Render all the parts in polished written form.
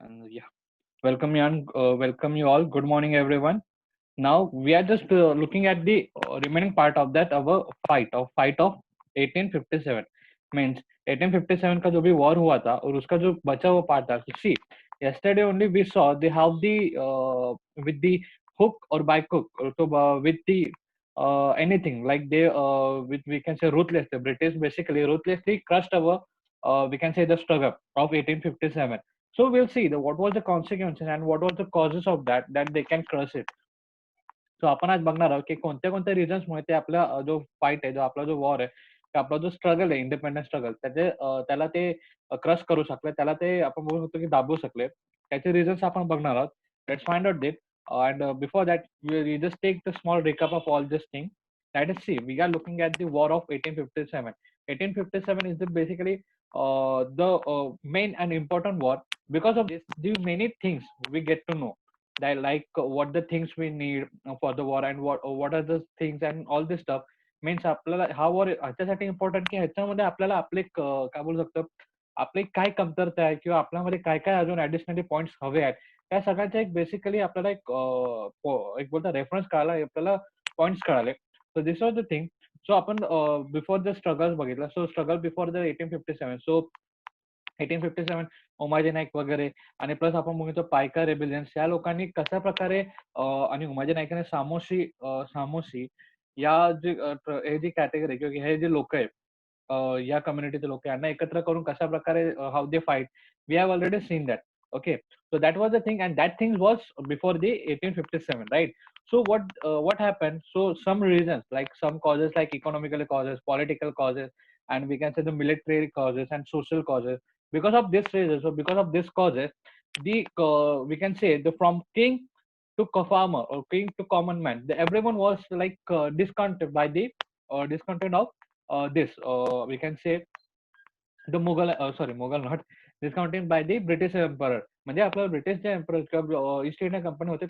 And yeah, welcome you all. Good morning, everyone. Now we are just looking at the remaining part of that our fight of 1857. Means 1857 का जो भी war हुआ था और उसका जो बचा हुआ part था. See, yesterday only we saw they have the with the hook or by hook, so with the anything like they with we can say ruthless. The British basically ruthlessly crushed our we can say the struggle of 1857. So we'll see the what was the consequences and what was the causes of that they can crush it. So आपण आज बघणार आहोत की कोणत्या कोणत्या रिझन्समुळे ते आपला जो फाईट आहे, जो आपला जो वॉर आहे, ते आपला जो स्ट्रगल आहे, इंडिपेंडन्स स्ट्रगल त्याला ते क्रश करू शकले, त्याला ते आपण बोलू शकतो की दाबू शकले. त्याचे रिझन्स आपण बघणार आहोत. Let's find out that. And before that, we just take the small recap of all this thing. That is, see, we are looking at the War of 1857. 1857 is basically the main and important war. Because of this, the many things we get to know that like what the things we need for the war and what are the things and all this stuff means आपल्याला हा war ह्याच्यासाठी important की ह्याच्यामध्ये आपल्याला आपले काय बोलू शकतो आपले काय कमतरता आहे किंवा आपल्यामध्ये काय काय अजून ऍडिशनली पॉईंट्स हवे आहेत त्या सगळ्यांचा एक बेसिकली आपल्याला एक बोलता रेफरन्स कळाला आपल्याला पॉईंट्स कळाले so this was the thing so आपण बिफोर द स्ट्रगल्स बघितलं so struggle before the 1857 so 1857 Umaji Naik वगैरे आणि प्लस आपण बघतो पायका रेबिलियन्स या लोकांनी कशा प्रकारे आणि उमाजी नाईकाने सामोशी या जे हे जी कॅटेगरी किंवा हे जे लोक आहे या कम्युनिटीचे लोक यांना एकत्र करून कशा प्रकारे how they fight we have already seen that okay so that was the thing and that thing was before the 1857 right so what happened so some reasons like some causes like economical causes political causes and we can say the military causes and social causes because of this reason so because of this causes the we can say the from king to farmer or king to common man everyone was like discounted by the discounted of this we can say the Mughal sorry Mughal not discounted by the British emperor म्हणजे आपलं British जे emperor किंवा east India company होते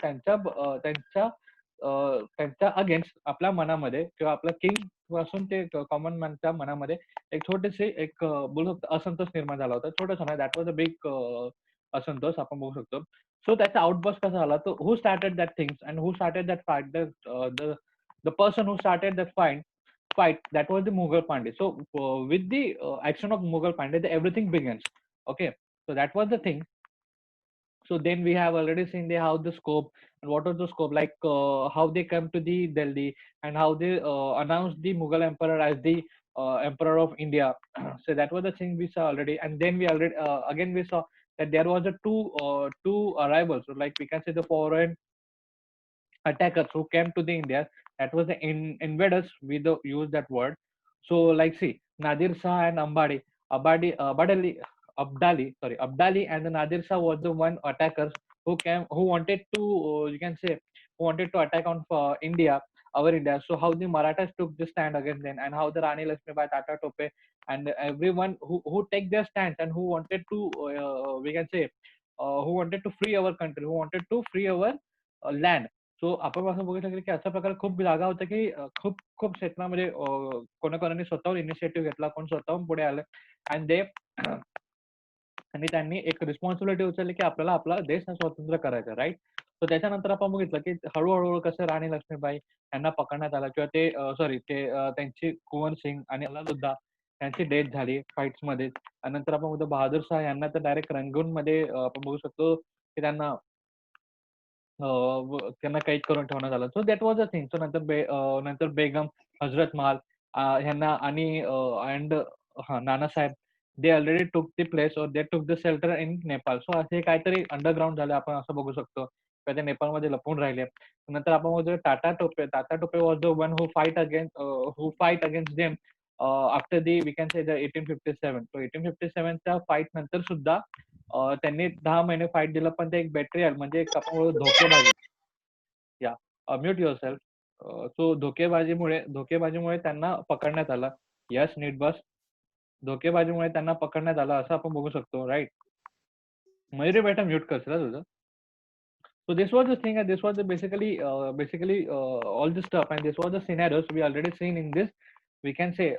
त्यांच्या against आपल्या मनामध्ये किंवा आपल्या किंग पासून ते कॉमन मॅनच्या मनामध्ये एक छोटेसे एक बोलू शकतो असंतोष निर्माण झाला होता छोटासा नाही दॅट वॉज अ बिग असंतोष आपण बघू शकतो सो त्याचा आउटबस्ट कसा झाला तो who started that things and who started that fight the person who started that fight that was the Mughal Pandey. So with the action of Mughal Pandey, everything begins. Okay, so that was the thing. So then we have already seen the how the scope and what was the scope like how they come to the Delhi and how they announced the Mughal Emperor as the Emperor of India. So that was the thing we saw already, and then we already again we saw that there was a two arrivals, so like we can say the foreign attackers who came to the India. That was the invaders. We do use that word. So, like, see, Nadir Shah and Abdali, and the Nadir Shah was the one attackers who wanted to, you can say, who wanted to attack on India, our India. So, how the Marathas took the stand against them, and how the Rani Lakshmibai Tata Tope, and everyone who take their stance and who wanted to, we can say, who wanted to free our country, who wanted to free our land. So आपण असं बघू शकतो की अशा प्रकारे खूप जागा होत्या की खूप खूप क्षेत्रामध्ये कोणाकोणाने स्वतःहून इनिशिएटिव्ह घेतला कोण स्वतःहून पुढे आलं अँड दे आणि त्यांनी एक रिस्पॉन्सिबिलिटी उचलली की आपल्याला आपला देश स्वतंत्र करायचा राईट सो त्याच्यानंतर आपण बघितलं की हळूहळू कसं राणी लक्ष्मीबाई यांना पकडण्यात आलं किंवा ते सॉरी ते त्यांची कुंवर सिंग आणि अलालुद्दा यांची डेथ झाली फाईट्स मध्ये आणि नंतर आपण बघतो बहादूर शाह यांना तर डायरेक्ट रंगून मध्ये आपण बघू शकतो की त्यांना त्यांना कैद करून ठेवण्यात आलं so that was a thing so नंतर बेगम हजरत महाल ह्यांना आणि and Nanasaheb they already took the place और they took the shelter in Nepal so असे काहीतरी अंडरग्राऊंड झाले आपण असं बघू शकतो किंवा ते नेपाळमध्ये लपून राहिले नंतर आपण बघतो Tatya Tope was the one who fight against them after the we can say the 1857 so 1857च्या फाईट नंतर सुद्धा त्यांनी 10 महिने फाईट दिलं पण ते एक बेट्रियल म्हणजे एक आपण धोकेबाजी या म्यूट युअर सेल्फ सो धोकेबाजीमुळे त्यांना पकडण्यात आलं यस नीट बस धोकेबाजीमुळे त्यांना पकडण्यात आलं असं आपण बघू शकतो राईट मयुरी बेटा म्यूट करशील तुझं so this was the thing and this was the basically all this stuff and this was the scenarios we already seen in this we can say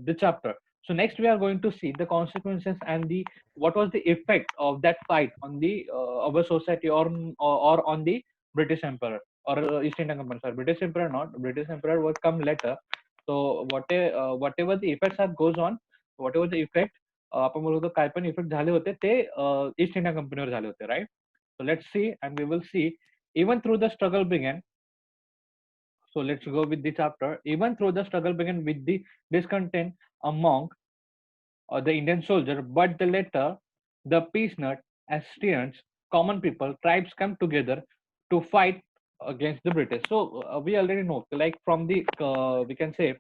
the chapter So next we are going to see the consequences and the what was the effect of that fight on the our society, or on the British Emperor, or East India Company. Sorry, British Emperor not. British Emperor would come later. So whatever the effects are goes on, whatever the effect आपण बोलतो काय पण effect झाले होते ते east India कंपनीवर झाले होते, right. So let's see, and we will see, even through the struggle began. So let's go with the chapter. Even through the struggle began with the discontent among the Indian soldier, but the later, the peasant, Assyrians, common people, tribes come together to fight against the British. So we already know, like from the we can say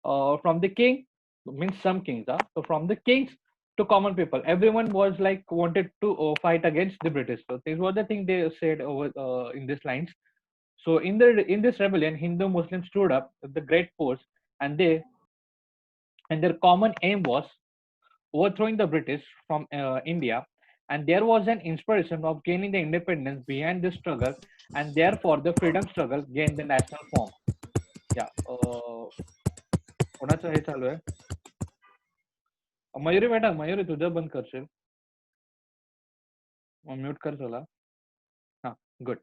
from the king, means some kings. So from the kings to common people, everyone was like wanted to fight against the British. So this was the thing they said over in these lines. So in this rebellion, Hindu Muslims stood up with the great force, and their common aim was overthrowing the British from India, and there was an inspiration of gaining the independence behind this struggle, and therefore the freedom struggle gained the national form. Yeah. कोणाचं हे चालू आहे? Mayuri madam, Mayuri तुझं बंद करशील? Mute कर चला. हां, गुड.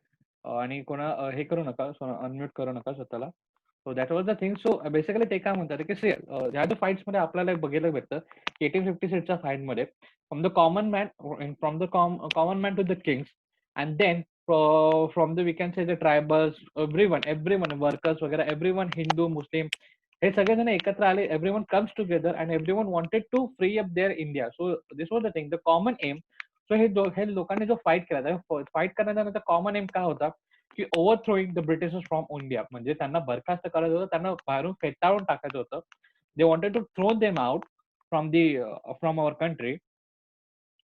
आणि कोणा हे करू नका, अनम्यूट करू नका स्वतःला. So that was the thing. So basically ते काय म्हणतात की ह्या जो फाईट्समध्ये आपल्याला बघायला भेटतं 1856च्या फाईटमध्ये from the common man, from the common man to the kings, and then from the we can say the tribals, everyone workers वगैरे, एव्हरीवन हिंदू मुस्लिम, हे सगळेजण एकत्र आले. Everyone comes together and everyone wanted to free up their India. So this was the thing, the common M. So हे लोकांनी जो fight केला, fight करण्याचा कॉमन एम काय होता की ओव्हरथ्रोईंग द ब्रिटिशर्स फ्रॉम इंडिया. म्हणजे त्यांना बरखास्त करायचं होतं, त्यांना बाहेरून फेटाळून टाकायचं होतं. They wanted to throw them out from our country.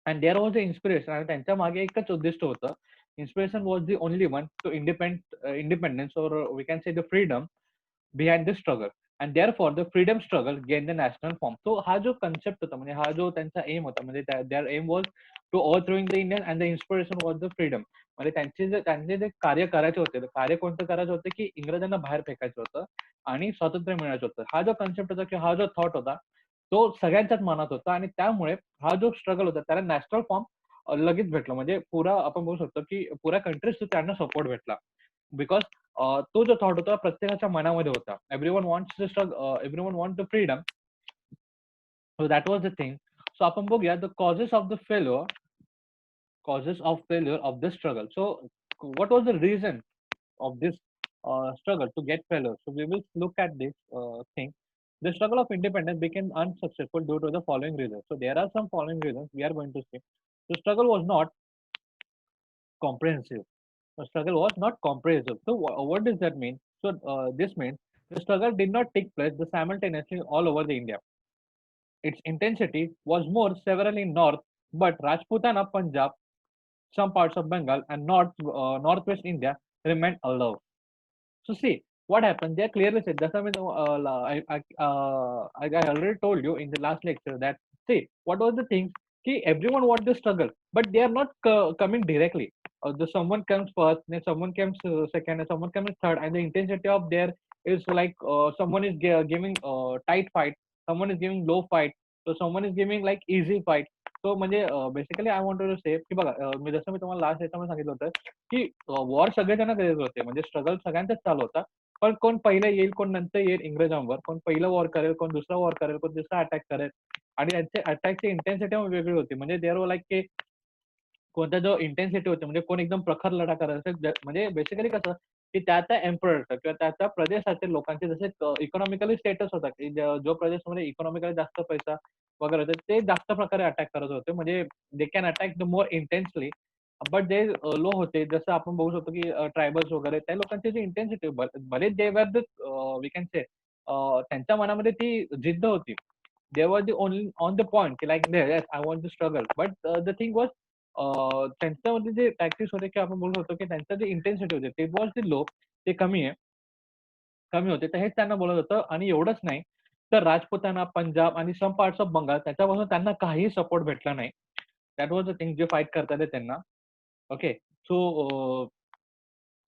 And there was the inspiration. आणि त्यांच्या मागे एकच उद्दिष्ट होतं. Inspiration was the only one to independence, और we can say the freedom behind this struggle, and therefore the freedom struggle gained the national form. So हा जो concept होता, म्हणजे हा जो त्यांचा एम होता, म्हणजे their aim was to overthrowing the Indian, and the inspiration was the freedom. म्हणजे त्यांचे जे कार्य करायचे होते, कार्य कोणतं करायचं होतं की इंग्रजांना बाहेर फेकायचं होतं आणि स्वातंत्र्य मिळायचं होतं. हा जो कन्सेप्ट होता किंवा हा जो थॉट होता तो सगळ्यांच्याच मनात होता, आणि त्यामुळे हा जो स्ट्रगल होता त्याला नॅशनल फॉर्म लगेच भेटला. म्हणजे पुरा आपण बोलू शकतो की पुऱ्या कंट्रीज त्यांना सपोर्ट भेटला. बिकॉज तो जो थॉट होता प्रत्येकाच्या मनामध्ये होता. Everyone want the freedom. So that was the thing. So आपण बघूया the causes of failure of this struggle. So what was the reason of this struggle to get failure? So we will look at this thing. The struggle of independence became unsuccessful due to the following reasons. So there are some following reasons we are going to see. The struggle was not comprehensive. The struggle was not comprehensive. So what does that mean? So this means the struggle did not take place simultaneously all over the India. Its intensity was more severely in north, but Rajputana, Punjab, some parts of Bengal, and northwest India remained aloof. So see what happened. They clearly said. That's why I already told you in the last lecture that see what was the thing. See, everyone wants to struggle, but they are not coming directly. Someone comes first, then someone comes second, and someone comes third, and the intensity of there is like someone is giving tight fight, someone is giving low fight, so someone is giving like easy fight. So म्हणजे basically I want to से की बघा, जसं मी तुम्हाला last याच्यामध्ये सांगितलं होतं की वॉर सगळेजण करत होते, म्हणजे स्ट्रगल सगळ्यांचाच चालू होता. पण कोण पहिलं येईल, कोण नंतर येईल इंग्रजांवर, कोण पहिलं वॉर करेल, कोण दुसरा वॉर करेल, कोण दुसरा अटॅक करेल, आणि त्यांचे अटॅकची इंटेन्सिटी वेगळी होती. म्हणजे देअर वर लाईक की कोणता जो इंटेन्सिटी होती, म्हणजे कोण एकदम प्रखर लढा करायचा. म्हणजे बेसिकली कसं की त्या त्या एम्पररचं किंवा त्या त्या प्रदेशातील लोकांचे जसे इकॉनॉमिकली स्टेटस होता की जो प्रदेशामध्ये इकॉनॉमिकली जास्त पैसा वगैरे होते ते जास्त प्रकारे अटॅक करत होते. म्हणजे they can attack the more intensely. But जे लो होते, जसं आपण बघू शकतो की ट्रायबल्स वगैरे, त्या लोकांची जी इंटेन्सिटी भले दे वर द वी कॅन से त्यांच्या मनामध्ये ती जिद्द होती. They were the only on the point की like yes I want to struggle. But the thing was त्यांच्यामध्ये जे टॅक्टिक्स होते की आपण बोलू शकतो की त्यांचं जे इंटेन्सिटी होते ते वॉज द लो, ते कमी होते. तर हेच त्यांना बोलत होतं. आणि एवढंच नाही तर राजपुताना, पंजाब आणि सम पार्ट्स ऑफ बंगाल, त्याच्यापासून त्यांना काहीही सपोर्ट भेटला नाही. दॅट वॉज द थिंग जे फाईट करतात त्यांना. ओके. सो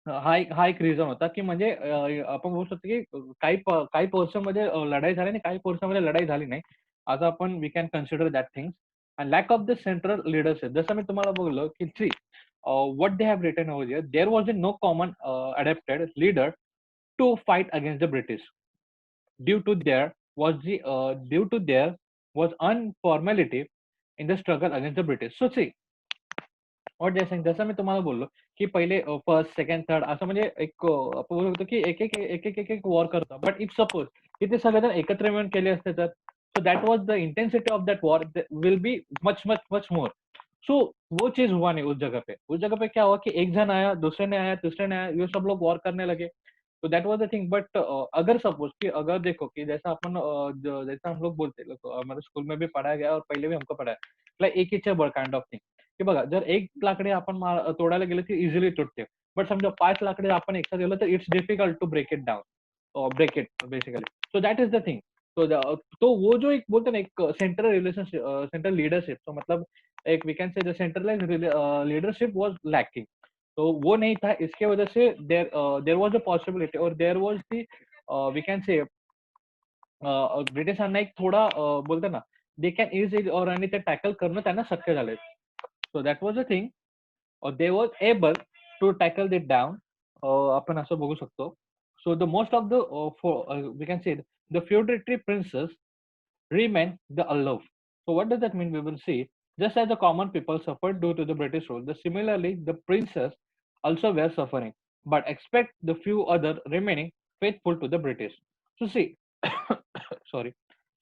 हा एक रिझन होता की म्हणजे आपण बोलू शकतो की काही पोर्शन मध्ये लढाई झाली आणि काही पोर्शन मध्ये लढाई झाली नाही. आज आपण we can consider that things and lack of the central leadership. जसं मी तुम्हाला बोललो की see what they have written over here, there was a no common adapted leader to fight against the British. Due to there due to there was informality in the struggle against the British. So see, what they are saying, जसं मी तुम्हाला बोललो की पहिले first second third असं म्हणजे एक आपण बोलू शकतो की एक वॉर करतो. बट इफ सपोज की ते सगळेजण एकत्र मिळून केले असते तर so that was the intensity of that war will be much much much more. So वो चीज हुआ नहीं उस जगह पे क्या हुआ कि एक जन आया, दूसरे ने आया, तीसरे ने आया, ये सब लोग वॉर करने लगे. तो दैट वाज द थिंग. बट अगर सपोज कि अगर देखो कि जैसा अपन जैसा हम लोग बोलते हमारे स्कूल में भी पढ़ाया गया और पहिले भी हमको पढ़ाया लाइक एकीचे बळ काइंड ऑफ थिंग की बघा जर एक लाकडी आपण तोडायला गेलो की इझिली तुटते. बट समजा 5 लाकडी आपण एकसाथ गेलो तर it's difficult to break it down break it basically. So that is the thing. तो तो वो जो एक बोलते ना एक सेंट्रल रिलेशनशिप सेंट्रल लीडरशिप तो मतलब एक we can say the centralize leadership was lacking. तो वो नहीं था. इसके वजह से देर वॉज अ पॉसिबिलिटी और there was the we can say ब्रिटिशांना एक थोडा बोलतो ना दे कॅन इझिली और आणि ते टॅकल करणं त्यांना शक्य झाले. So that was a thing they was able to tackle that down. आपण असं बघू शकतो. So the most of the we can say the feudatory princes remain the allowed. So what does that mean? We will see. Just as the common people suffered due to the British rule, similarly the princes also were suffering, but expect the few other remaining faithful to the British. So see, sorry.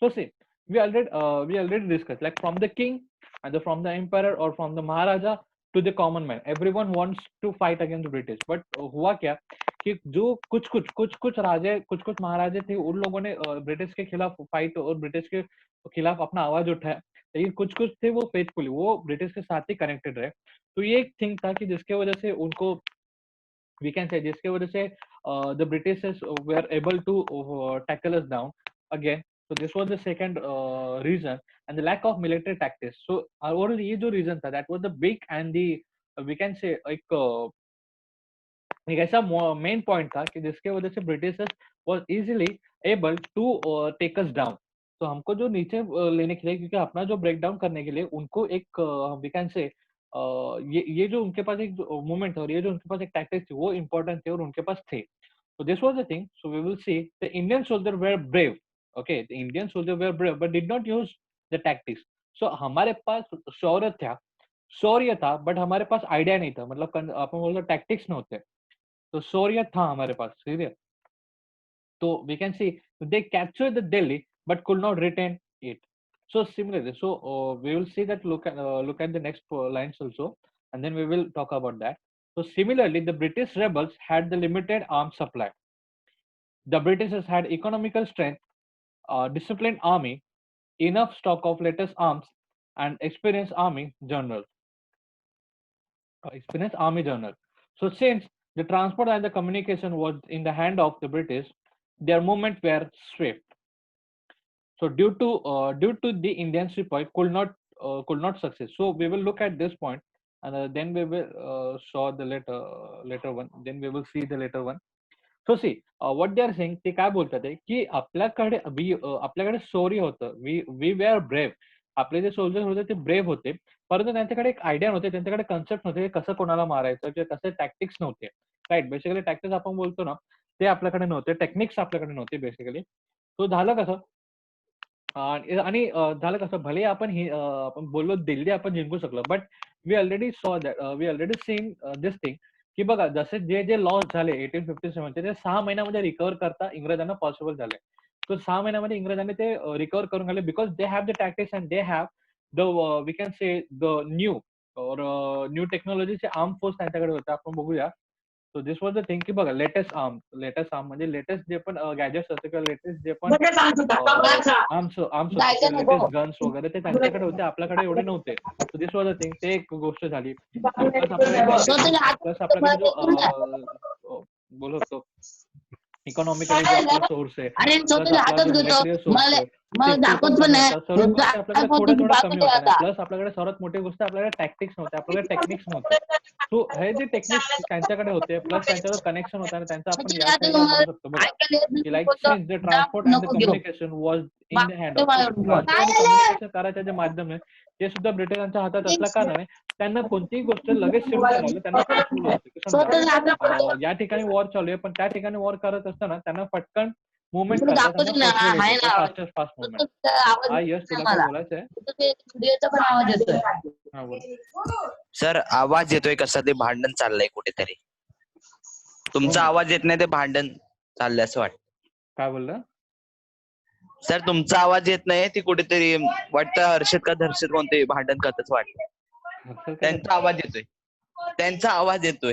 So see, we already discussed like from the king and from the emperor or from the Maharaja to the common man. Everyone wants to fight against the British, but हुआ क्या कि जो कुछ राजे कुछ महाराजे थे उन लोगों ने ब्रिटिश के खिलाफ फाइट और ब्रिटिश के खिलाफ अपना आवाज उठाया. लेकिन कुछ थे वो फेथफुली वो ब्रिटिश के साथ ही कनेक्टेड रहे. तो ये एक थिंग था कि जिसके वजह से उनको वी कैन से जिसके वजह से the British were able to tackle us down again. So this was the second reason, and the lack of military tactics. So overall ये जो reason था that was the big and the we can say एक ऐसा main point था कि जिसके वजह से Britishers was easily able to take us down. तो हमको जो नीचे लेने के लिए क्योंकि अपना जो ब्रेक डाउन करने के लिए उनको एक वी कैन से ये जो उनके पास एक मूवमेंट था और ये जो उनके पास एक टैक्टिक्स थी वो इंपॉर्टेंट थे और उनके पास थे. So this was the thing. So we will see the Indian soldier were brave. Okay, the Indian soldier were brave, but did not use the tactics. So हमारे pass शौर्य था, but हमारे pass idea नहीं था. मतलब अपन बोलते tactics नव्हते. तो शौर्य था हमारे पास सीरियस. तो we can see they captured the Delhi but could not retain it. So similarly, so we will see that look at the next lines also, and then we will talk about that. So similarly, the British rebels had the limited arms supply. The Britishers had economical strength, disciplined army, enough stock of latest arms, and experienced army journal. So since the transport and the communication was in the hand of the British, their movements were swift. So due to the Indian sepoy could not succeed. So we will look at this point, and then we will show the later one. Then we will see the later one. So see what they are saying ते काय बोलतात आहे की आपल्याकडे शौर्य होतं. We were brave. आपले जे सोल्जर्स होते ते ब्रेव्ह होते, परंतु त्यांच्याकडे एक आयडिया नव्हते, त्यांच्याकडे कन्सेप्ट नव्हते कसं कोणाला मारायचं किंवा कसे टॅक्टिक्स नव्हते. राईट, बेसिकली टॅक्टिक्स आपण बोलतो ना ते आपल्याकडे नव्हते, टेक्निक्स आपल्याकडे नव्हते बेसिकली. तो झालं कसं आणि झालं कसं भले आपण बोललो दिल्ली आपण जिंकू शकलो, but we already seen this thing की बघा जसे जे लॉस झाले 1857 ते 6 महिन्यामध्ये रिकव्हर करता इंग्रजांना पॉसिबल झाले. तो 6 महिन्यामध्ये इंग्रजांनी ते रिकव्हर करून गेले because they have the tactics and they have the we can say the new टेक्नॉलॉजीचे आर्म फोर्स त्यांच्याकडे होते. आपण बघूया. So this was the thing की बघा लेटेस्ट आर्म म्हणजे लेटेस्ट जे पण गॅजेट्स असते किंवा लेटेस्ट जे पण आर्म्स होते, लेटेस्ट गन्स वगैरे ते त्यांच्याकडे होते, आपल्याकडे एवढे नव्हते. So this was the thing. ते एक गोष्ट झाली. प्लस आपल्याकडे जो बोलू शकतो इकॉनॉमिकली जो आपला सोर्स आहे, प्लस आपला जो मिलिटरी सोर्स आहे, ते पण कमी होता. सर्व गोष्टी आपल्याकडे थोड्या थोड्या कमी होत्या. प्लस आपल्याकडे सर्वात मोठी गोष्ट आपल्याकडे टॅक्टिक्स नव्हते, आपल्याकडे टेक्निक्स नव्हते. सो हे जे टेक्निक्स त्यांच्याकडे होते, प्लस त्यांच्यावर कनेक्शन होता आणि त्यांचा आपण या साईडला बघू शकतो बघा की like since the transport and the communication was in the hand of transport आणि कम्युनिकेशन करायचे जे माध्यम आहे ते सुद्धा ब्रिटिशांच्या हातात असल्या कारणाने त्यांना कोणतीही गोष्ट लगेच शिफ्ट करायला त्यांना पॉसिबल होतं की समजा या ठिकाणी वॉर चालू आहे पण त्या ठिकाणी वॉर करत असताना त्यांना पटकन मुवमेंट करता त्यांना पॉसिबल होतं फास्टेस्ट फास्ट मुवमेंट. हा यश तुला काय बोलायचं आहे? हा बोल. सर आवाज येतोय कसा ते भांडण चाललंय कुठेतरी. तुमचा आवाज येत नाही ते भांडण चाललंय असं वाटतं. काय बोललं सर तुमचा आवाज येत नाही ती कुठेतरी वाटतं हर्षद का धर्षद कोणते भांडण करतच वाटतं. त्यांचा आवाज येतोय, त्यांचा आवाज येतोय,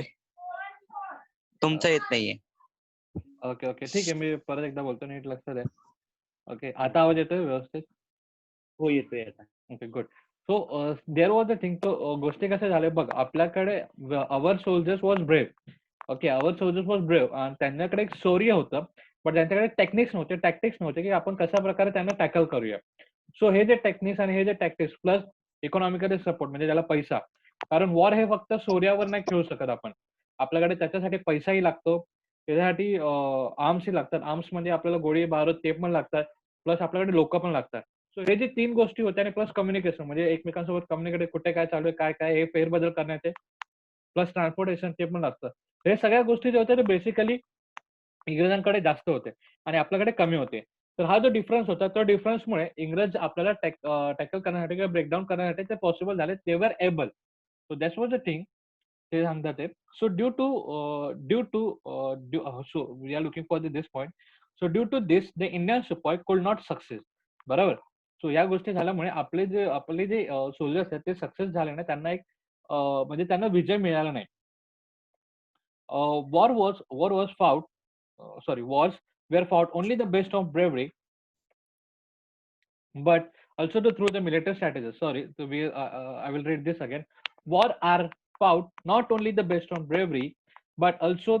तुमचा येत नाहीये. ओके ओके ठीक आहे मी परत एकदा बोलतो नीट लक्षात आहे. ओके आता आवाज येतोय व्यवस्थित? हो येतोय आता. Okay good. So there was a thing. तो गोष्टी कशा झाल्या बघ आपल्याकडे our soldiers was brave. Okay our soldiers was brave आणि त्यांच्याकडे एक शौर्य होतं पण त्यांच्याकडे टेक्निक्स नव्हते टॅक्टिक्स नव्हते की आपण कशा प्रकारे त्यांना टॅकल करूया. सो हे जे टेक्निक्स आणि हे जे टॅक्टिक्स प्लस इकॉनॉमिकली सपोर्ट म्हणजे त्याला पैसा कारण वॉर हे फक्त शौर्यावर नाही खेळू शकत आपण. आपल्याकडे त्याच्यासाठी पैसाही लागतो त्याच्यासाठी आर्म्सही लागतात. आर्म्स म्हणजे आपल्याला गोळी बारूद ते पण लागतात प्लस आपल्याकडे लोक पण लागतात. सो हे जे 3 गोष्टी होत्या आणि प्लस कम्युनिकेशन म्हणजे एकमेकांसोबत कम्युनिकेट कुठे काय चालू आहे काय काय हे फेरबदल करण्याचे प्लस ट्रान्सपोर्टेशन ते पण लागतं. हे सगळ्या गोष्टी जे होत्या ते बेसिकली इंग्रजांकडे जास्त होते आणि आपल्याकडे कमी होते. तर हा जो डिफरन्स होता तो डिफरन्समुळे इंग्रज आपल्याला टॅकल करण्यासाठी किंवा ब्रेकडाऊन करण्यासाठी ते पॉसिबल झाले. They were able. So that's was the thing ते सांगतात ते. So so we are looking for this point. So due to this the Indian sepoy could not success. बरोबर. सो या गोष्टी झाल्यामुळे आपले जे सोल्जर्स आहेत ते सक्सेस झाले नाही त्यांना एक म्हणजे त्यांना विजय मिळाला नाही. war was fought wars were fought only the best of bravery but also through the military strategies. I will read this again. War are fought not only the best of bravery but also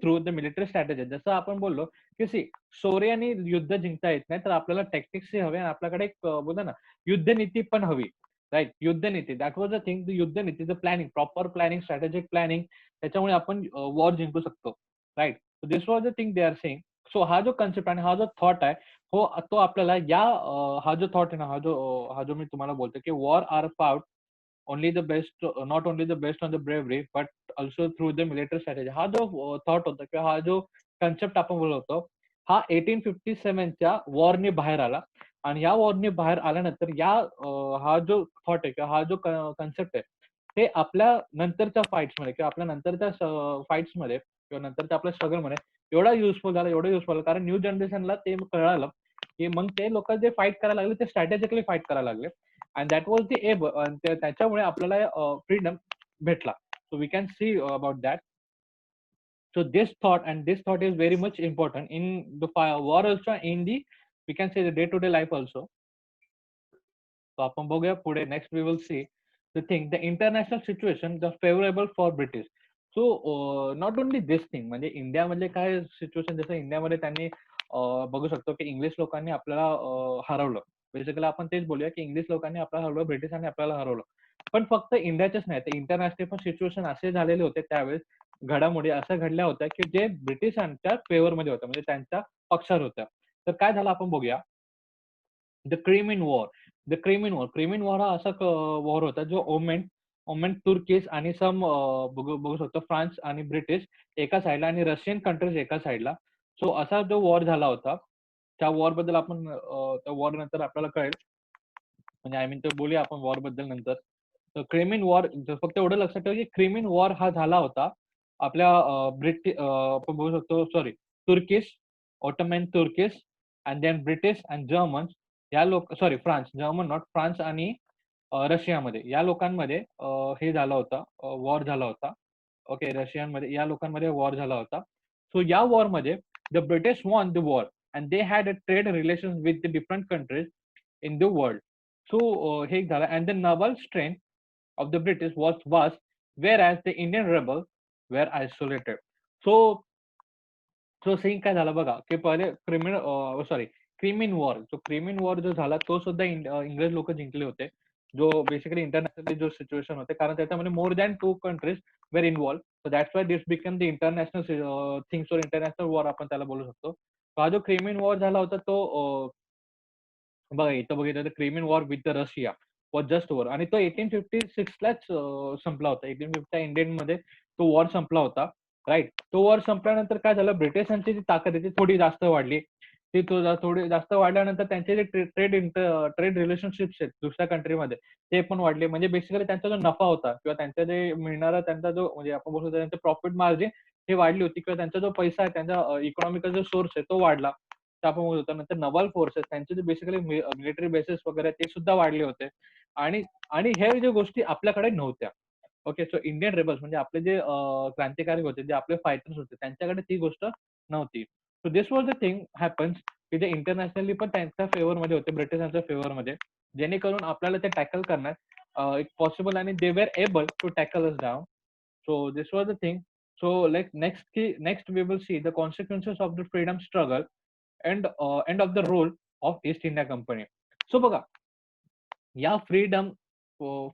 through the military strategies. जसं आपण बोललो की शौर्याने युद्ध जिंकता येत नाही तर आपल्याला टॅक्टिक्स हवे आणि आपल्याकडे एक बोलतो ना युद्धनीती पण हवी. राईट युद्धनीती that was a thing. The युद्धनीती the planning proper planning strategic planning त्याच्यामुळे आपण वॉर जिंकू शकतो. Right. This was the thing they are saying. So हा जो कन्सेप्ट आणि हा जो थॉट आहे हो तो आपल्याला या हा जो थॉट आहे ना हा जो मी तुम्हाला बोलतो की war are fought only the best not only the best on the bravery but also through the military strategy. हा जो थॉट होता किंवा हा जो कन्सेप्ट आपण बोलत होतो हा 1857च्या वॉरने बाहेर आला आणि या वॉरने बाहेर आल्यानंतर हा जो थॉट आहे किंवा हा जो कन्सेप्ट आहे ते आपल्या नंतरच्या फाईट्समध्ये किंवा आपल्या नंतरच्या फाईट्समध्ये किंवा नंतरच्या आपल्या स्ट्रगलमध्ये एवढा युजफुल झाला कारण न्यू जनरेशनला ते कळालं की मग ते लोक जे फाईट करायला लागले ते स्ट्रॅटेजिकली फाईट करायला लागले अँड दॅट वॉज दी एब त्याच्यामुळे आपल्याला फ्रीडम भेटला. So we can see about that. So this thought is very much important in the war also in the we can say the day-to-day life also. So आपण बघूया पुढे next we will see the thing the international situation the favorable for British. So not only this thing म्हणजे इंडियामध्ये काय situation जसं इंडियामध्ये त्यांनी बघू शकतो की इंग्लिश लोकांनी आपल्याला हरवलं. बेसिकली आपण तेच बोलूया की इंग्लिश लोकांनी आपल्याला हरवलं ब्रिटिशांनी आपल्याला हरवलं. पण फक्त इंडियाचेच नाही तर इंटरनॅशनल पण सिच्युएशन असे झालेले होते त्यावेळेस घडामोडी अशा घडल्या होत्या की जे ब्रिटिशांच्या फेवरमध्ये होत्या म्हणजे त्यांच्या पक्षात होत्या. तर काय झालं आपण बघूया. द क्रिमिन वॉर हा असा वॉर होता जो ओमेन तुर्कीस आणि सम बघू शकतो फ्रान्स आणि ब्रिटिश एका साईडला आणि रशियन कंट्रीज एका साईडला. सो असा जो वॉर झाला होता त्या वॉर बद्दल आपण त्या वॉर नंतर आपल्याला कळेल म्हणजे आय मीन ते बोलूया आपण वॉर बद्दल नंतर. क्रिमिन वॉर फक्त एवढं लक्षात ठेवा की क्रिमिन वॉर हा झाला होता आपल्या आपण बघू शकतो Turkish Ottoman Turkish and then British and German या फ्रान्स जर्मन नॉट फ्रान्स आणि रशियामध्ये या लोकांमध्ये हे झाला होता वॉर झाला होता. ओके रशियनमध्ये या लोकांमध्ये वॉर झाला होता. सो या वॉरमध्ये the British won the war and they had a trade relation with the different countries in the world. So हे झालं and the naval strength of the British was vast, whereas the Indian rebels were isolated. So scene काय झालं बघा की पहिले क्रिमीन war, जो क्रिमीन war जो झाला तो सुद्धा इंग्रज लोक जिंकले होते, जो बेसिकली इंटरनॅशनली जो सिच्युएशन होते, कारण त्याच्यामध्ये more than 2 countries were involved. So that's why this become the international things और इंटरनॅशनल वॉर आपण त्याला बोलू शकतो. हा जो क्रिमीन वॉर झाला होता तो बघा इथं बघितलं तर Crimean war with the Russia was just over, आणि तो 1856लाच संपला होता. 1850 इंडियन मध्ये तो वॉर संपला होता, राईट. तो वॉर संपल्यानंतर काय झालं, ब्रिटिशांची जी ताकद आहे ती थोडी जास्त वाढली. ती थोडी जास्त वाढल्यानंतर त्यांचे जे ट्रेड रिलेशनशिप्स आहेत दुसऱ्या कंट्रीमध्ये ते पण वाढले. म्हणजे बेसिकली त्यांचा जो नफा होता किंवा त्यांचा जे मिळणारा त्यांचा जो म्हणजे आपण बोलतो त्यांचं प्रॉफिट मार्जिन हे वाढली होती, किंवा त्यांचा जो पैसा आहे त्यांचा इकॉनॉमिकल जो सोर्स आहे तो वाढला. तर आपण बोलतो नंतर नवल फोर्सेस त्यांचे जे बेसिकली मिलिटरी बेसिस वगैरे ते सुद्धा वाढले होते. आणि आणि ह्या ज्या गोष्टी आपल्याकडे नव्हत्या. ओके, सो इंडियन रेबल्स म्हणजे आपले जे क्रांतिकारी होते, जे आपले फायटर्स होते, त्यांच्याकडे ती गोष्ट नव्हती. So this was the thing happens की जे इंटरनॅशनली पण त्यांच्या फेवरमध्ये होते, ब्रिटिशांच्या फेवरमध्ये, जेणेकरून आपल्याला ते टॅकल करण्यात एक पॉसिबल, आणि they were able to tackle us down. So this was the thing. So like next we will see the consequences of the freedom struggle and of the role of East India Company. So बघा, या freedom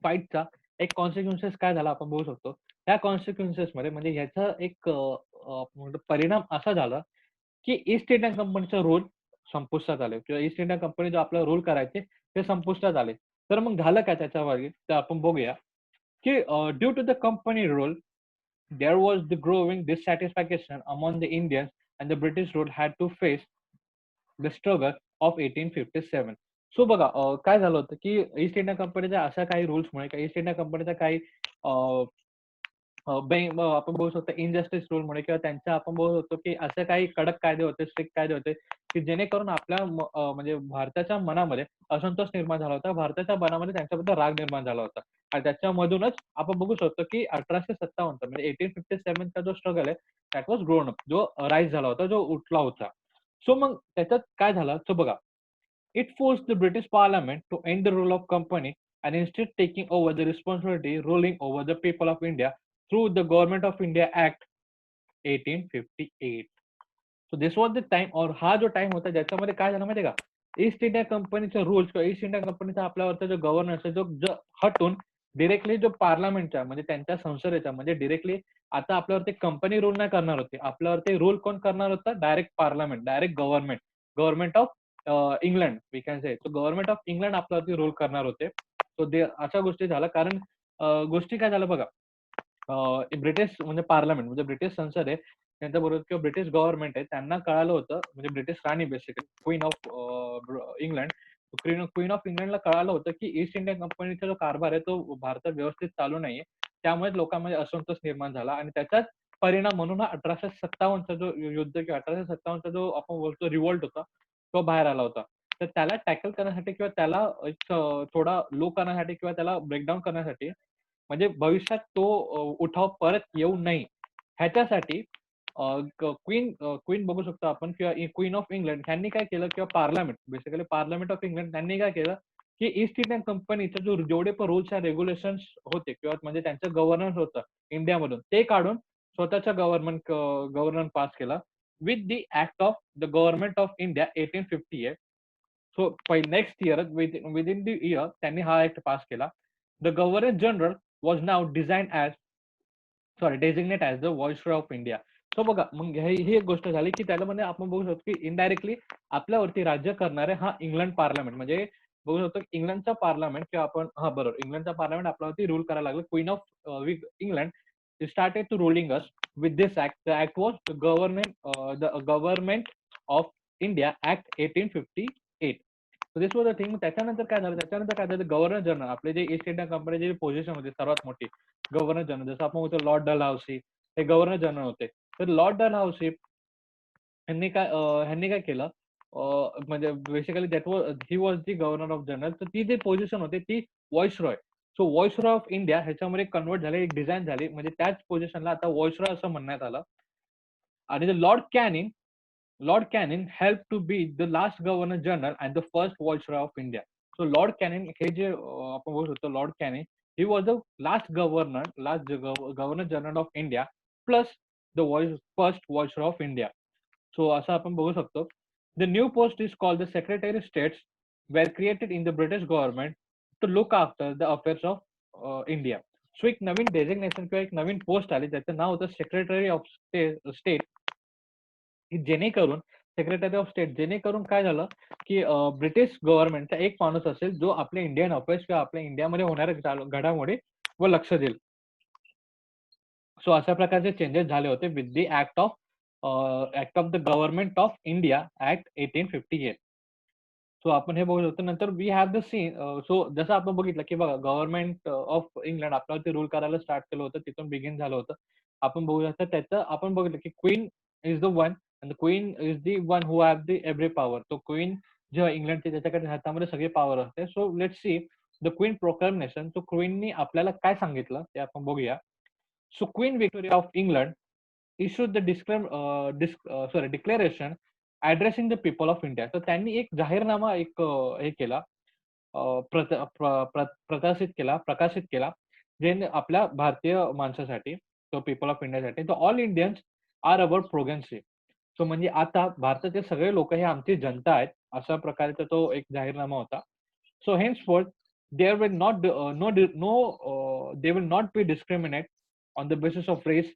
फाईटचा एक consequences काय झाला आपण बघू शकतो. त्या consequences मध्ये म्हणजे ह्याचा एक परिणाम असा झाला की ईस्ट इंडिया कंपनीचा रोल संपुष्टात आले, किंवा ईस्ट इंडिया कंपनी जो आपला रोल करायचे ते संपुष्टात आले. तर मग झालं काय त्याच्यावर तर आपण बघूया की due to the company role there was the growing dissatisfaction among the Indians, and the British rule had to face the struggle of 1857. So बघा काय झालं होतं की ईस्ट इंडिया कंपनीच्या अशा काही रूल्समुळे किंवा ईस्ट इंडिया कंपनीच्या काही आपण बोलू शकतो इनजस्टिस रूलमुळे, किंवा त्यांच्या आपण बोलू शकतो की असे काही कडक कायदे होते, स्ट्रिक्ट कायदे होते, की जेणेकरून आपल्या म्हणजे भारताच्या मनामध्ये असंतोष निर्माण झाला होता, भारताच्या मनामध्ये त्यांच्याबद्दल राग निर्माण झाला होता. आणि त्याच्यामधूनच आपण बघू शकतो की 1857 म्हणजे 1857चा जो स्ट्रगल आहे दॅट वॉज ग्रोन अप, जो राईज झाला होता, जो उठला होता. सो मग त्याच्यात काय झालं, सो बघा, it force the British parliament to end the rule of company and instead taking over the responsibility ruling over the people of India through the Government of India Act 1858. So this was the time, और हा जो time होता ज्याच्यामध्ये काय झालं माहितीये का, east India कंपनीचे रूल्स किंवा ईस्ट इंडिया कंपनीचा आपल्यावरचा जो गव्हर्नन्स आहे जो हटून डिरेक्टली जो पार्लमेंटच्या म्हणजे त्यांच्या संसदेच्या म्हणजे डिरेक्टली आता आपल्यावरती कंपनी रूल नाही करणार होती, आपल्यावरती रूल कोण करणार होतं, direct parliament, direct government of England we can say. So government of England आपल्यावरती रूल करणार होते. सो अशा गोष्टी झाल्या, कारण गोष्टी काय झालं बघा, ब्रिटिश म्हणजे पार्लमेंट म्हणजे ब्रिटिश संसद आहे त्यांच्याबरोबर किंवा ब्रिटिश गव्हर्नमेंट आहे त्यांना कळालं होतं, म्हणजे British Rani basically queen of England, queen of इंग्लंडला कळालं होतं की ईस्ट इंडिया कंपनीचा जो कारभार आहे तो भारतात व्यवस्थित चालू नाहीये. त्यामुळे लोकांमध्ये असंतोष निर्माण झाला, आणि त्याचाच परिणाम म्हणून हा 1857चा जो युद्ध किंवा 1857चा जो आपण बोलतो रिव्होल्ट होता तो बाहेर आला होता. तर त्याला टॅकल करण्यासाठी किंवा त्याला एक थोडा लो करण्यासाठी किंवा त्याला ब्रेकडाऊन करण्यासाठी, म्हणजे भविष्यात तो उठाव परत येऊ नये ह्याच्यासाठी क्वीन क्वीन बघू शकतो आपण किंवा क्वीन ऑफ इंग्लंड ह्यांनी काय केलं, किंवा parliament basically parliament of England त्यांनी काय केलं की ईस्ट इंडियन कंपनीचे जो जेवढे पण रूल्स अँड रेग्युलेशन्स होते किंवा म्हणजे त्यांचं गव्हर्नन्स होतं इंडियामधून ते काढून स्वतःचा गव्हर्नर पास केला with the act of the government of India 1858. So next year within the year त्यांनी हा ऍक्ट पास केला. द गव्हर्नर जनरल वॉज नाव design as designate as the viceroy of India. So बघा, मग ही एक गोष्ट झाली की त्याच्यामध्ये आपण बघू शकतो की इनडायरेक्टली आपल्यावरती राज्य करणारे हा इंग्लंड पार्लमेंट, म्हणजे बघू शकतो इंग्लंडचा पार्लमेंट किंवा आपण हा बरोबर इंग्लंडचा पार्लमेंट आपल्यावरती रूल करायला लागलं. Queen of England started to ruling us with this act. The act was the Government of India Act 1858. So this was the thing. त्याच्यानंतर काय झालं, गव्हर्नर जनरल आपले जे ईस्ट इंडिया कंपनीची पोझिशन होती सर्वात मोठी, गव्हर्नर जनरल जसं आपण बोलतो लॉर्ड डलहौसी हे गव्हर्नर जनरल होते. तर लॉर्ड डलहौसी ह्यांनी काय केलं, म्हणजे basically that was he was the governor of general. तर ती जी पोझिशन होती ती viceroy. So viceroy of India ह्याच्यामध्ये कन्वर्ट झाले, एक डिझाईन झाली, म्हणजे त्याच पोझिशनला आता व्हॉइसरॉय असं म्हणण्यात आलं. आणि lord Canning help to be the last governor general and the first viceroy of India. So lord Canning हे जे आपण बोलू शकतो lord Canning he was the last governor general of India plus the first viceroy of India. So असं आपण बघू शकतो. The new post is called the Secretary of States, were created in the British government to look after the affairs of India. So एक नवीन designation किंवा एक नवीन post आली त्याचं नाव होतं सेक्रेटरी ऑफ स्टेट, की जेणेकरून सेक्रेटरी ऑफ स्टेट जेणेकरून काय झालं की ब्रिटिश गव्हर्नमेंटचा एक माणूस असेल जो आपल्या इंडियन अफेअर्स किंवा आपल्या इंडियामध्ये होणाऱ्या घडामोडी व लक्ष देईल. सो अशा प्रकारचे चेंजेस झाले होते with the act of the government of India act 1858. So आपण हे बघू शकतो. नंतर we have the seen, so जसं आपण बघितलं की बघा गव्हर्नमेंट ऑफ इंग्लंड आपल्यावरती रूल करायला स्टार्ट केलं होतं, तिथून बिगिन झालं होतं. आपण बघू शकतो त्याचं आपण बघितलं की queen is the one and the queen is the one who have the every power. तो क्वीन जेव्हा इंग्लंडची त्याच्याकडे हातामध्ये सगळी पॉवर असते. So let's see the queen proclamation. तो क्वीननी आपल्याला काय सांगितलं ते आपण बघूया. So queen Victoria of England issued the declaration addressing the people of India. तर त्यांनी एक जाहीरनामा एक हे केला, प्रकाशित केला जे आपल्या भारतीय माणसासाठी, तो पीपल ऑफ इंडियासाठी. तर all Indians are our progeny. So म्हणजे आता भारताचे सगळे लोक हे आमची जनता आहेत, अशा प्रकारचा तो एक जाहीरनामा होता. So henceforth there will not they will not be discriminate on the basis of race,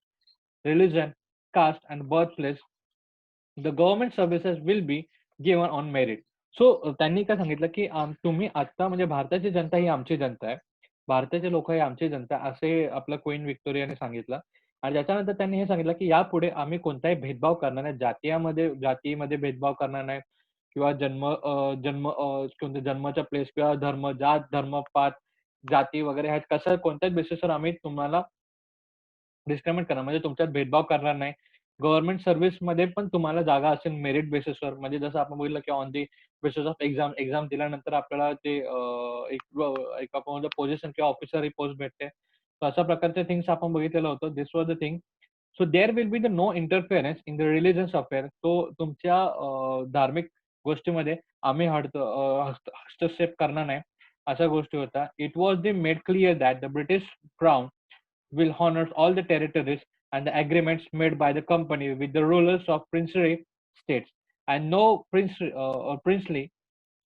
religion, caste and birthplace. The government services will be given on merit. So त्यांनी काय सांगितलं की तुम्ही आता म्हणजे भारताची जनता ही आमची जनता आहे, भारताचे लोक ही आमची जनता आहे, असे आपलं क्वीन विक्टोरियाने सांगितलं. आणि त्याच्यानंतर त्यांनी हे सांगितलं की यापुढे आम्ही कोणताही भेदभाव करणार नाही, जातीमध्ये भेदभाव करणार नाही किंवा जन्माच्या प्लेस किंवा धर्म, जात, धर्मपात, जाती वगैरे ह्यात कसं कोणत्याच बेसिसवर आम्ही तुम्हाला डिस्क्रिमिनेट करणार, म्हणजे तुमच्यात भेदभाव करणार नाही. गव्हर्नमेंट सर्व्हिसमध्ये पण तुम्हाला जागा असेल मेरिट बेसिसवर, म्हणजे जसं आपण बघितलं की on the basis of exam दिल्यानंतर आपल्याला ते एक आपण म्हणतो पोझिशन किंवा ऑफिसर ही पोस्ट भेटते. तर अशा प्रकारचे थिंग्स आपण बघितलेलं होतं. This was the thing. So there will be the no interference in the religious affair. तो तुमच्या धार्मिक गोष्टीमध्ये आम्ही हस्तक्षेप करणार नाही, अशा गोष्टी होत्या. It was the made clear that the British crown will honor all the territories and the agreements made by the company with the rulers of princely states, and no princely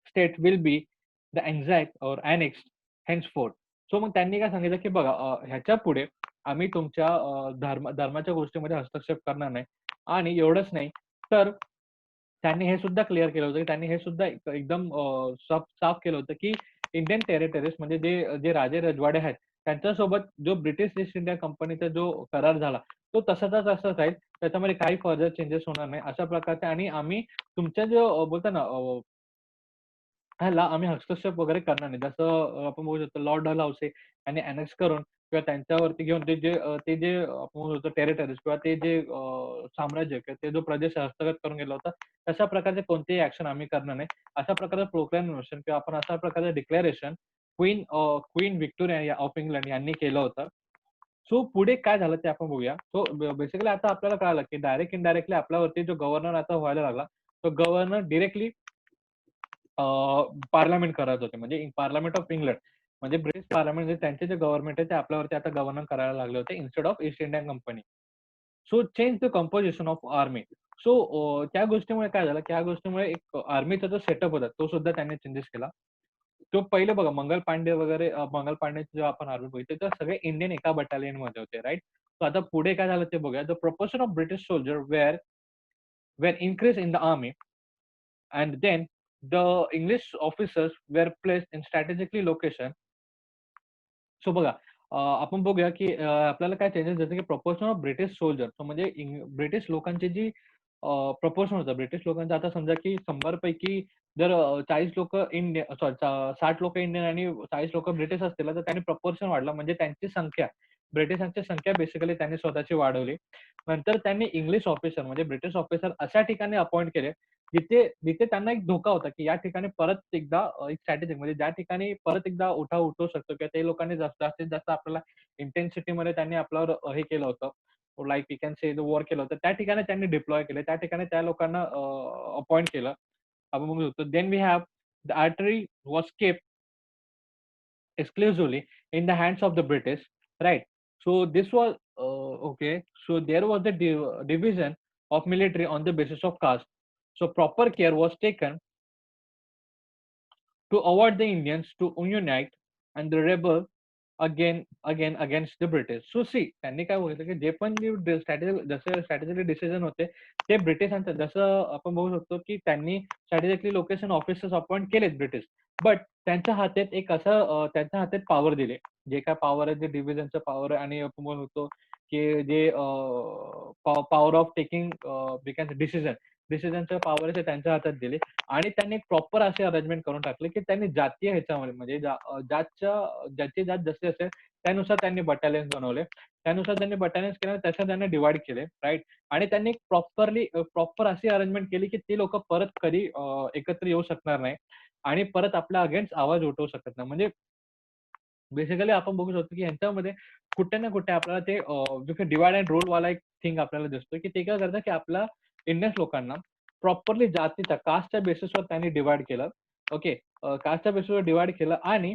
state will be the annexed or annexed henceforth. So मग त्यांनी काय सांगितलं की बघा ह्याच्या पुढे आम्ही तुमच्या धर्माच्या गोष्टीमध्ये हस्तक्षेप करणार नाही. आणि एवढंच नाही तर त्यांनी हे सुद्धा क्लिअर केलं होतं की त्यांनी हे सुद्धा एकदम साफ केलं होतं की इंडियन टेरिटरीज म्हणजे जे राजे रजवाडे आहेत त्यांच्यासोबत जो ब्रिटिश ईस्ट इंडिया कंपनीचा जो करार झाला तो तसाच राहील, त्याच्यामध्ये काही फर्दर चेंजेस होणार नाही अशा प्रकारचे. आणि आम्ही तुमच्या जो बोलतो ना ह्याला आम्ही हस्तक्षेप वगैरे करणार नाही. जसं आपण बघू शकतो लॉर्ड डलहौसी यांनी अनेक्स करून किंवा त्यांच्यावरती घेऊन ते जे आपण म्हणू शकतो टेरिटरीज किंवा ते जे साम्राज्य किंवा ते जो प्रदेश हस्तगत करून गेला होता तशा प्रकारचे कोणतेही ऍक्शन आम्ही करणार नाही, अशा प्रकारचं प्रोक्लेमेशन किंवा आपण अशा प्रकारचं declaration queen Victoria of England यांनी केलं होतं. सो पुढे काय झालं ते आपण बघूया. सो बेसिकली आता आपल्याला कळालं की डायरेक्ट इनडायरेक्टली आपल्यावरती जो गव्हर्नर आता व्हायला लागला तो गव्हर्नर डिरेक्टली पार्लमेंट करत होते, म्हणजे पार्लमेंट ऑफ इंग्लंड म्हणजे ब्रिटिश पार्लमेंट त्यांचे जे गव्हर्नमेंट आहे ते आपल्यावरती आता गव्हर्नर करायला लागले होते instead of east Indian company. So change the composition of army. So त्या गोष्टीमुळे काय झालं की त्या गोष्टीमुळे एक आर्मीचा जो सेटअप होता तो सुद्धा त्यांनी चेंजेस केला. तो पहिले बघा मंगल पांडे वगैरे मंगल पांडेचे जेव्हा आपण आर्मी बघितले तर सगळे इंडियन एका बटालियन मध्ये होते, राईट. सो आता पुढे काय झालं ते बघूया. The proportion of British soldier were increase in the army and then the English officers were placed in strategically location. So बघा आपण बघूया की आपल्याला काय चेंजेस जसं की proportion of British soldier. So म्हणजे ब्रिटिश लोकांची जी प्रपोर्शन होतं ब्रिटिश लोकांचं, आता समजा की 100 पैकी जर 40 लोक इंडियन 60 लोक इंडियन आणि 40 लोक ब्रिटिश असतील तर त्यांनी प्रपोर्शन वाढला, म्हणजे त्यांची संख्या ब्रिटिशांची संख्या बेसिकली त्यांनी स्वतःची वाढवली. नंतर त्यांनी इंग्लिश ऑफिसर म्हणजे ब्रिटिश ऑफिसर अशा ठिकाणी अपॉइंट केले जिथे जिथे त्यांना एक धोका होता की या ठिकाणी परत एकदा एक स्ट्रॅटेजिक म्हणजे ज्या ठिकाणी परत एकदा उठाव उठवू शकतो किंवा ते लोकांनी जास्तीत जास्त आपल्याला इंटेन्सिटीमध्ये त्यांनी आपल्यावर हे केलं होतं, like you can say the war केलं होतं, त्या ठिकाणी त्यांनी डिप्लॉय केले, त्या ठिकाणी त्या लोकांना अपॉइंट केलं. आपण बघू शकतो. Then we have the artillery was kept exclusively in the hands of the British, right? So this was okay. So there was the division of military on the basis of caste. So proper care was taken to avoid the Indians to unite and the rebel again against the British. So see, त्यांनी काय बघितलं की जे पण strategy जसे strategically decision होते ते ब्रिटिशांचं, जसं आपण बघू शकतो की त्यांनी स्ट्रॅटेजिकली लोकेशन ऑफिसर्स अपॉइंट केलेत ब्रिटिश, बट त्यांच्या हातात एक असं त्यांच्या हातात पॉवर दिले, जे काय पॉवर आहे, जे डिव्हिजनचं पॉवर आहे, आणि आपण म्हणू शकतो की जे पॉवर ऑफ टेकिंग डिसिजन डिसिजनचं पॉवर आहे ते त्यांच्या हातात दिले. आणि त्यांनी प्रॉपर असे अरेंजमेंट करून टाकले की त्यांनी जातीय ह्याच्यामध्ये म्हणजे ज्याची जात जशी असेल त्यानुसार त्यांनी बटालियन्स बनवले, त्यानुसार त्यांनी बटालियन्स केले, त्याच्यात त्यांनी डिवाइड केले, राईट. आणि त्यांनी प्रॉपर अशी अरेंजमेंट केली की ती लोक परत कधी एकत्र येऊ शकणार नाही आणि परत आपल्या अगेन्स्ट आवाज उठवू शकत नाही. म्हणजे बेसिकली आपण बघू शकतो की ह्यांच्यामध्ये कुठे ना कुठे आपल्याला ते जो डिवाइड अँड रूल वाला एक थिंग आपल्याला दिसतो की ते काय करतं की आपल्या इंडियन्स लोकांना प्रॉपरली जातीच्या कास्टच्या बेसिसवर त्यांनी डिवाइड केलं. ओके, कास्टच्या बेसिसवर डिवाइड केलं आणि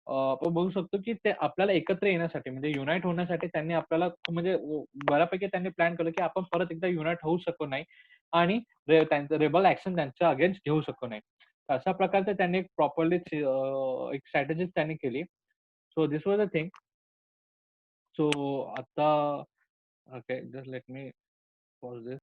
आपण बघू शकतो की ते आपल्याला एकत्र येण्यासाठी म्हणजे युनाइट होण्यासाठी त्यांनी आपल्याला म्हणजे बऱ्यापैकी त्यांनी प्लॅन केलं की आपण परत एकदा युनाइट होऊ शकू नाही आणि त्यांचं रेबल ऍक्शन त्यांच्या अगेन्स्ट घेऊ शकू नाही. अशा प्रकारचे त्यांनी प्रॉपरली एक स्ट्रॅटेजी त्यांनी केली. So this was the thing. So आता okay, just let me pause this.